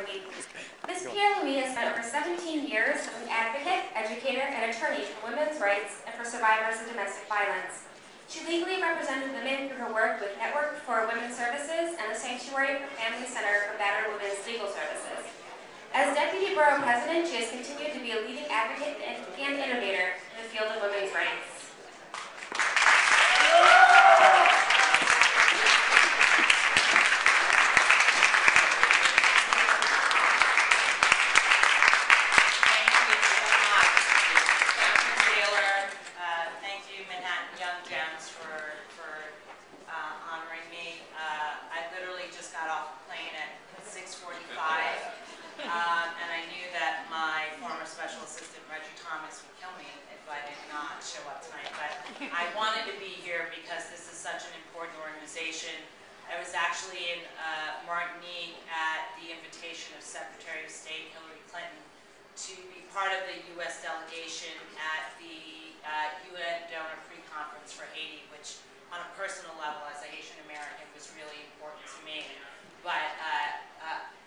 Pierre-Louis. Ms. Pierre-Louis has spent over 17 years as an advocate, educator, and attorney for women's rights and for survivors of domestic violence. She legally represented women through her work with Network for Women's Services and the Sanctuary Family Center for Battered Women's Legal Services. As Deputy Borough President, she has continued to be a leading advocate and innovator in the field of women's rights. I wanted to be here because this is such an important organization. I was actually in Martinique at the invitation of Secretary of State Hillary Clinton to be part of the U.S. delegation at the UN Donor Pre-Conference for Haiti, which on a personal level, as a Haitian American, was really important to me. But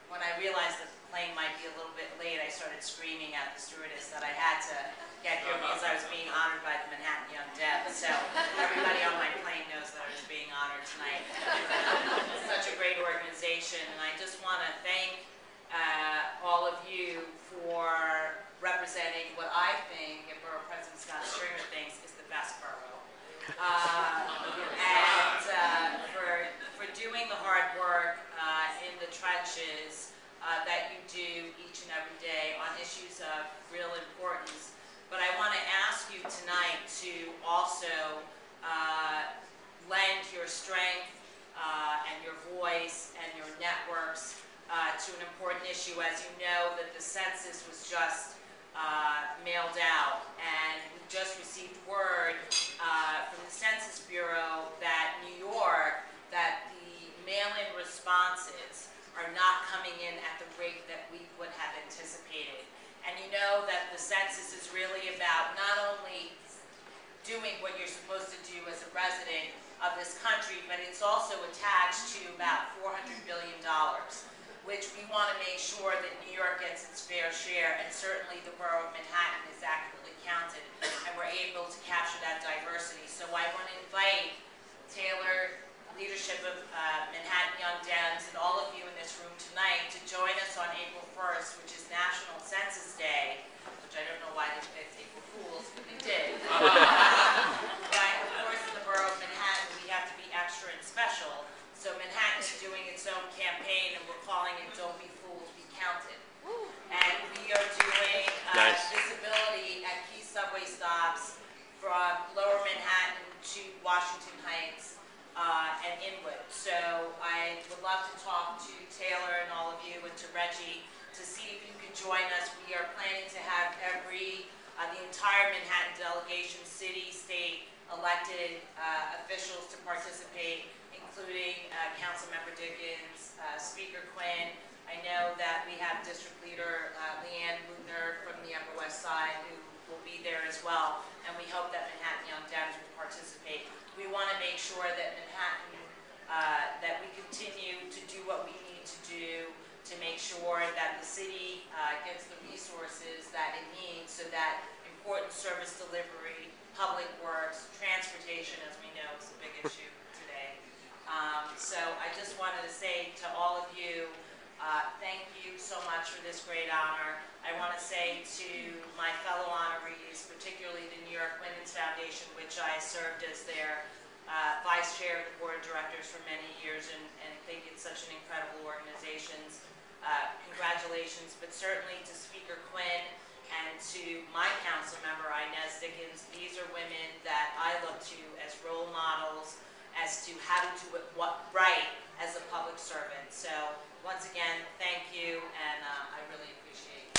when I realized that the plane might be a little bit late, I started screaming at the stewardess that I had to get here because I was being honored by the Manhattan Young Dept. So everybody on my plane knows that I was being honored tonight. It's such a great organization, and I just want to thank all of you for representing what I think, and Borough President Scott Stringer thinks, is the best borough. And for doing the hard work in the trenches that you do each and every day on issues of real importance. But I want to ask you tonight to also lend your strength and your voice and your networks to an important issue. As you know, that the census was just mailed out, and we just received word from the Census Bureau that New York, that the mail-in responses are not coming in at the rate that we would have anticipated. And you know that the census is really about not only doing what you're supposed to do as a resident of this country, but it's also attached to about $400 billion, which we want to make sure that New York gets its fair share, and certainly the borough of Manhattan is accurately counted, and we're able to capture that diversity. So I want to invite Taylor, leadership of Manhattan Young Dems, and all of you in this room tonight to join us on April 1st, which is National Census Day, which I don't know why they picked April Fools, but they did. But of course, in the borough of Manhattan, we have to be extra and special. So Manhattan is doing its own campaign, and we're calling it Don't Be Fooled, Be Counted. And we are doing visibility at key subway stops from Lower Manhattan to Washington Heights and inward. So I would love to talk to Taylor and all of you, and to Reggie, to see if you can join us. We are planning to have the entire Manhattan delegation, city, state, elected officials to participate, including Councilmember Dickens, Speaker Quinn. I know that we have District Leader Leanne Lutner from the Upper West Side, who will be there as well, and we hope that Manhattan Young Dems will participate. We want to make sure that Manhattan, that we continue to do what we need to do to make sure that the city gets the resources that it needs so that important service delivery, public works, transportation, as we know, is a big issue today. So I just wanted to say to all of you, thank you so much for this great honor. I want to say to my fellow honorees, particularly the New York Women's Foundation, which I served as their vice chair of the board of directors for many years, and think it's such an incredible organization. Congratulations, but certainly to Speaker Quinn and to my council member, Inez Dickens. These are women that I look to as role models as to how to do it right as a public servant. So once again, thank you, and I really appreciate it.